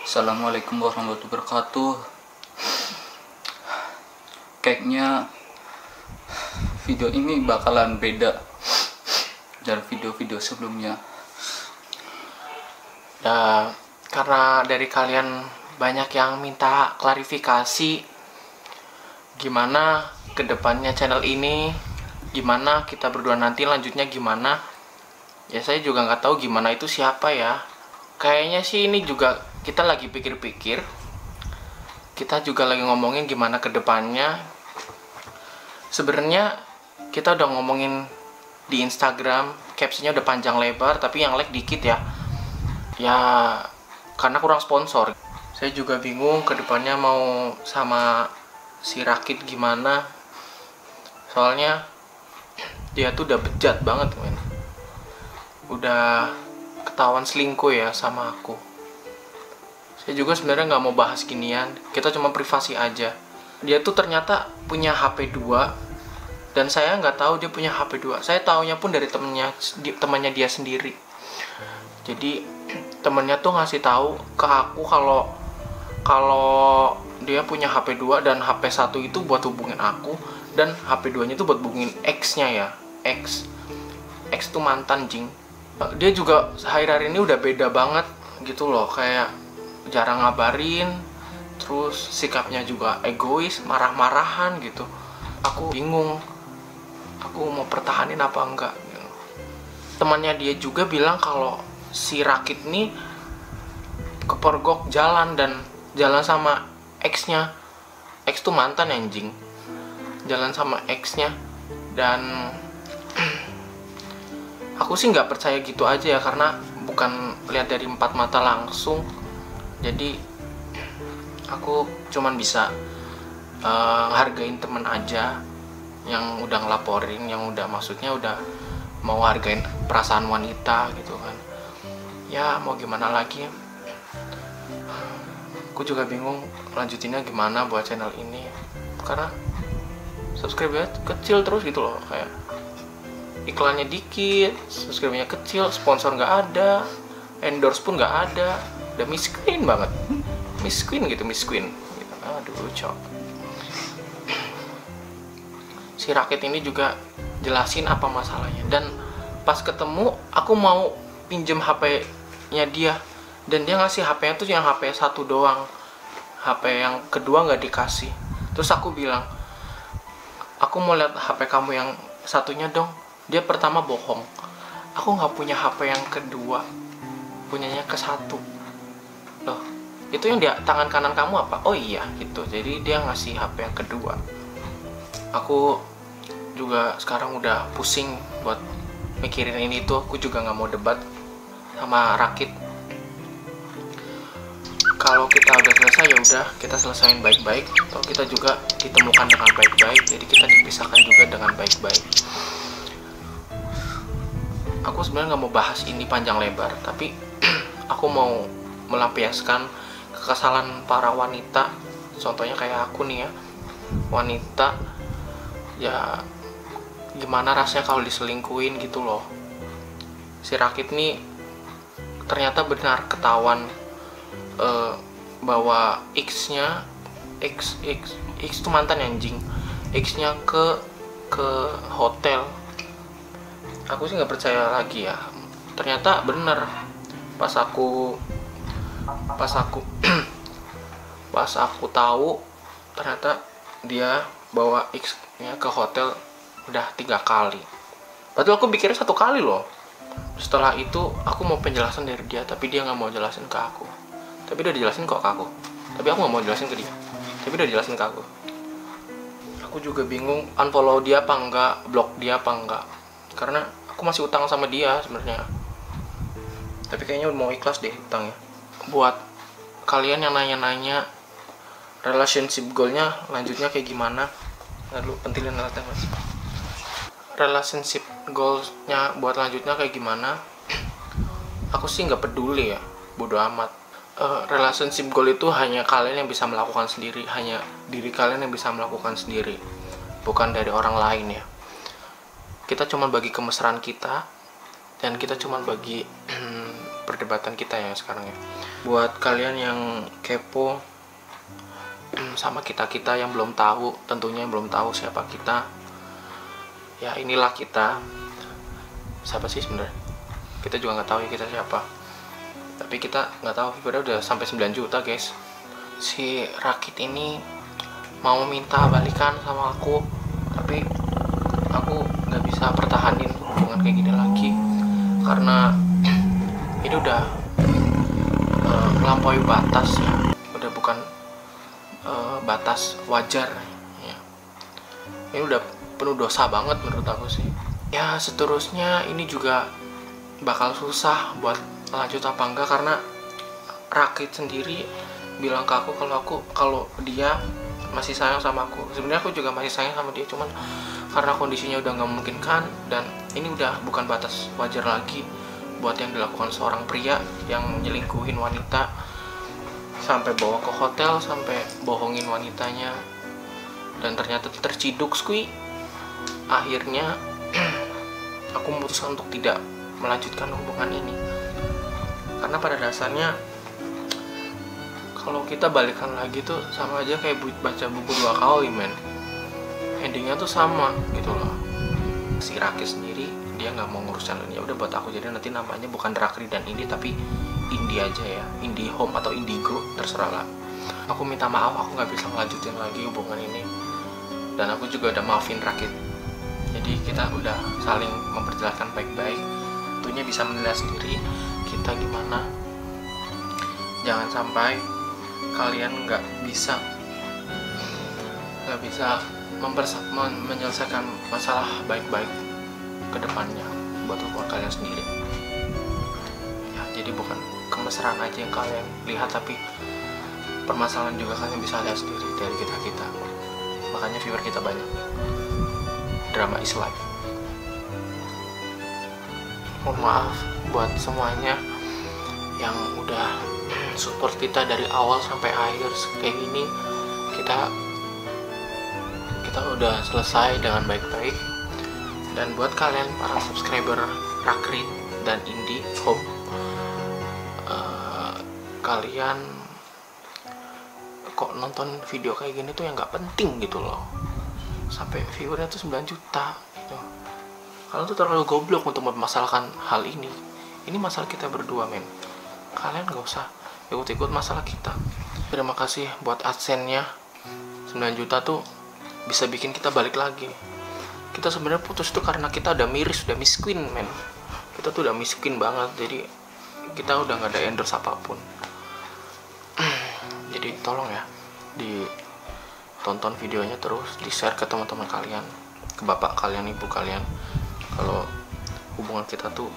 Assalamualaikum warahmatullahi wabarakatuh. Kayaknya video ini bakalan beda dari video-video sebelumnya. Ya, karena dari kalian banyak yang minta klarifikasi gimana kedepannya channel ini, gimana kita berdua nanti lanjutnya gimana. Ya saya juga nggak tahu gimana itu siapa ya. Kayaknya sih ini juga kita lagi pikir-pikir. Kita juga lagi ngomongin gimana kedepannya. Sebenarnya kita udah ngomongin di Instagram, captionnya udah panjang lebar, tapi yang like dikit ya. Ya, karena kurang sponsor. Saya juga bingung kedepannya mau sama si Rakit gimana. Soalnya dia tuh udah bejat banget, men. Udah ketahuan selingkuh ya sama aku. Saya juga sebenarnya nggak mau bahas ginian. Kita cuma privasi aja. Dia tuh ternyata punya HP 2 dan saya nggak tahu dia punya HP 2. Saya taunya pun dari temannya dia sendiri. Jadi temennya tuh ngasih tahu ke aku kalau dia punya HP 2 dan HP 1 itu buat hubungin aku dan HP 2-nya itu buat hubungin ex-nya ya. Ex tuh mantan, jing. Dia juga akhir-akhir ini udah beda banget gitu loh, kayak jarang ngabarin, terus sikapnya juga egois, marah-marahan gitu. Aku bingung, aku mau pertahanin apa enggak gitu. Temannya dia juga bilang kalau si Rakit nih kepergok jalan sama ex-nya. Ex tuh mantan, anjing. Jalan sama ex-nya. Dan aku sih nggak percaya gitu aja ya, karena bukan lihat dari empat mata langsung. Jadi aku cuman bisa hargain temen aja yang udah ngelaporin, yang udah maksudnya udah mau hargain perasaan wanita gitu kan. Ya mau gimana lagi, aku juga bingung lanjutinnya gimana buat channel ini, karena subscribe-nya kecil terus gitu loh, kayak iklannya dikit, subscribe-nya kecil, sponsor nggak ada, endorse pun nggak ada, udah miskin banget, miskin gitu. Aduh, cok. Si Rakit ini juga jelasin apa masalahnya, dan pas ketemu aku mau pinjem HP-nya dia, dan dia ngasih HP-nya tuh yang HP 1 doang, HP yang kedua nggak dikasih. Terus aku bilang, aku mau lihat HP kamu yang satunya dong. Dia pertama bohong, aku nggak punya HP yang kedua, punyanya ke 1. Loh, itu yang di tangan kanan kamu apa? Oh iya gitu. Jadi dia ngasih HP yang kedua. Aku juga sekarang udah pusing buat mikirin ini tuh. Aku juga nggak mau debat sama Rakit. Kalau kita udah selesai ya udah, kita selesain baik-baik. Atau kita juga ditemukan dengan baik-baik, jadi kita dipisahkan juga dengan baik-baik. Aku sebenarnya nggak mau bahas ini panjang lebar, tapi aku mau melampiaskan kekesalan para wanita. Contohnya kayak aku nih ya, wanita ya, gimana rasanya kalau diselingkuhin gitu loh. Si Rakit nih ternyata benar ketahuan bahwa X itu mantan, anjing. X-nya ke hotel. Aku sih nggak percaya lagi ya. Ternyata bener. Pas aku tahu ternyata dia bawa X-nya ke hotel udah 3 kali. Padahal aku pikirnya 1 kali loh. Setelah itu aku mau penjelasan dari dia, tapi dia nggak mau jelasin ke aku. Tapi udah dijelasin kok ke aku. Tapi aku nggak mau jelasin ke dia. Tapi udah dijelasin ke aku. Aku juga bingung unfollow dia apa enggak, block dia apa enggak. Karena aku masih utang sama dia sebenarnya. Tapi kayaknya mau ikhlas deh utangnya. Buat kalian yang nanya-nanya relationship goalnya lanjutnya kayak gimana, lalu pentilin alatnya mas. Relationship goalsnya buat lanjutnya kayak gimana, aku sih nggak peduli ya, bodo amat. Relationship goal itu hanya kalian yang bisa melakukan sendiri, hanya diri kalian yang bisa melakukan sendiri, bukan dari orang lain ya. Kita cuma bagi kemesraan kita, dan kita cuma bagi perdebatan kita ya sekarang ya. Buat kalian yang kepo sama kita yang belum tahu, tentunya yang belum tahu siapa kita, ya inilah kita. Siapa sih sebenarnya? Kita juga nggak tahu ya kita siapa. Tapi kita nggak tahu viewernya udah sampai 9 juta guys. Si Rakit ini mau minta balikan sama aku, tapi aku nggak bisa pertahanin hubungan kayak gini lagi karena ini udah melampaui batas ya, udah bukan batas wajar ya. Ini udah penuh dosa banget menurut aku sih. Ya seterusnya ini juga bakal susah buat lanjut apa enggak, karena Rakit sendiri bilang ke aku kalau dia masih sayang sama aku. Sebenarnya aku juga masih sayang sama dia, cuman karena kondisinya udah nggak memungkinkan dan ini udah bukan batas wajar lagi buat yang dilakukan seorang pria yang nyelingkuhin wanita sampai bawa ke hotel, sampai bohongin wanitanya dan ternyata terciduk skui. Akhirnya aku memutuskan untuk tidak melanjutkan hubungan ini karena pada dasarnya kalau kita balikan lagi tuh sama aja kayak baca buku 2 kali men. Endingnya tuh sama gitu loh. Si Rakit sendiri dia nggak mau ngurus channel ini, ya udah buat aku jadi nanti namanya bukan Rakri dan Indi tapi Indi aja ya, Indi Home atau Indigo, terserah lah. Aku minta maaf, aku nggak bisa ngelanjutin lagi hubungan ini dan aku juga udah maafin Rakit. Jadi kita udah saling memperjelaskan baik-baik. Tentunya bisa menilai sendiri kita gimana. Jangan sampai kalian nggak bisa menyelesaikan masalah baik-baik ke depannya buat hubungan kalian sendiri ya. Jadi bukan kemesraan aja yang kalian lihat, tapi permasalahan juga kalian bisa lihat sendiri dari kita. Makanya viewer kita banyak. Drama is life. Mohon maaf buat semuanya yang udah support kita dari awal sampai akhir kayak gini. Kita udah selesai dengan baik-baik. Dan buat kalian para subscriber Rakrit dan Indi Home, kalian kok nonton video kayak gini tuh yang nggak penting gitu loh, sampai viewernya tuh 9 juta gitu. Kalian tuh terlalu goblok untuk mempermasalahkan hal ini. Ini masalah kita berdua men. Kalian gak usah ikut-ikut masalah kita. Terima kasih buat AdSense-nya 9 juta tuh bisa bikin kita balik lagi. Kita sebenarnya putus tuh karena kita udah miris, udah miskin men. Kita tuh udah miskin banget, jadi kita udah gak ada endorse apapun. Jadi tolong ya ditonton videonya terus, di share ke teman-teman kalian, ke bapak kalian, ibu kalian, kalau hubungan kita tuh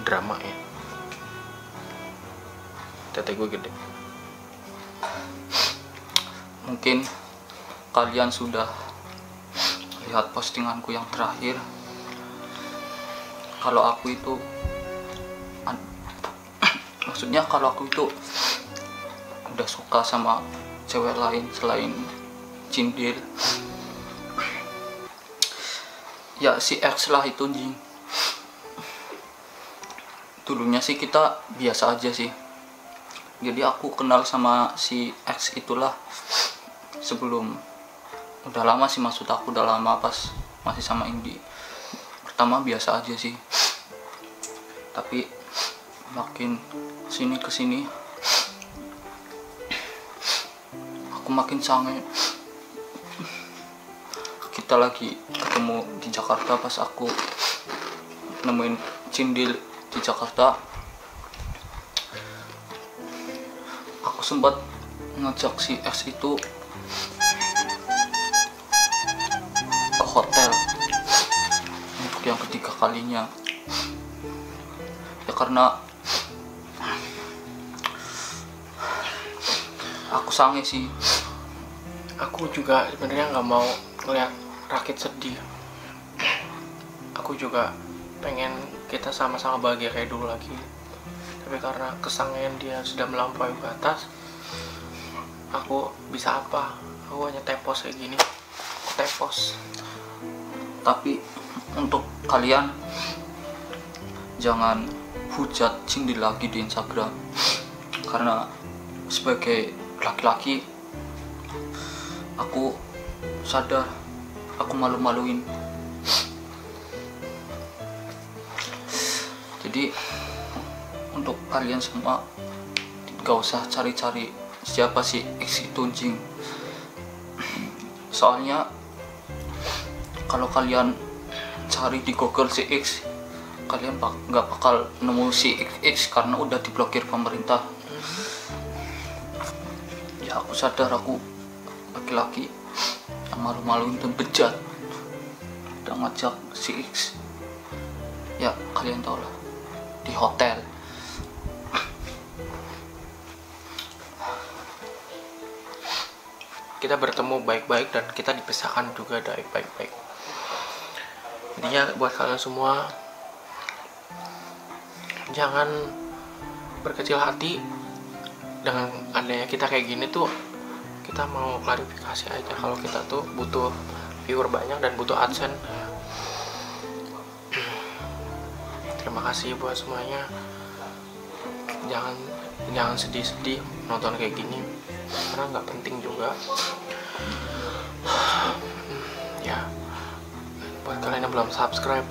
drama ya. Tete gue gede. Mungkin kalian sudah lihat postinganku yang terakhir. Kalau aku itu maksudnya kalau aku itu udah suka sama cewek lain selain Cindil, ya si X lah itu anjing. Dulunya sih kita biasa aja sih. Jadi aku kenal sama si X itulah sebelum, udah lama sih, maksud aku udah lama pas masih sama Indi. Pertama biasa aja sih, tapi makin sini kesini aku makin sange. Kita lagi ketemu di Jakarta pas aku nemuin Cindil di Jakarta. Aku sempat ngajak si X itu ke hotel untuk yang ketiga kalinya ya, karena aku sange sih. Aku juga sebenarnya nggak mau ngeliat Rakit sedih. Aku juga pengen kita sama-sama bahagia kayak dulu lagi, tapi karena kesangian dia sudah melampaui batas, aku bisa apa? Aku hanya tepos kayak gini, tepos. Tapi untuk kalian jangan dihujat sindir lagi di Instagram, karena sebagai laki-laki aku sadar aku malu-maluin. Jadi untuk kalian semua gak usah cari-cari siapa sih X itu anjing. Soalnya kalau kalian cari di Google si X, kalian gak bakal nemu si X karena udah diblokir pemerintah. Ya aku sadar aku laki-laki yang malu-maluin dan bejat udah ngajak si X. Ya kalian tau lah, di hotel. Kita bertemu baik-baik dan kita dipisahkan juga dari baik-baik. Intinya buat kalian semua, jangan berkecil hati dengan adanya kita kayak gini tuh. Kita mau klarifikasi aja kalau kita tuh butuh viewer banyak dan butuh AdSense. Terima kasih buat semuanya. Jangan sedih-sedih nonton kayak gini, karena nggak penting juga. Ya, buat kalian yang belum subscribe,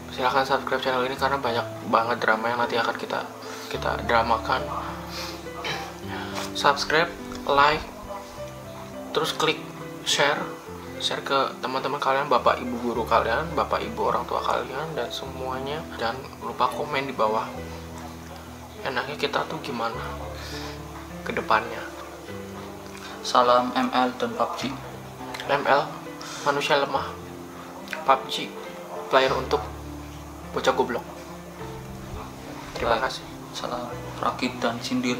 silahkan subscribe channel ini karena banyak banget drama yang nanti akan kita dramakan. Subscribe, like, terus klik share ke teman-teman kalian, bapak ibu guru kalian, bapak ibu orang tua kalian, dan semuanya. Jangan lupa komen di bawah, enaknya kita tuh gimana ke depannya. Salam ML dan PUBG. ML manusia lemah, PUBG player untuk bocah goblok. Terima kasih. Salam rakit dan sindir.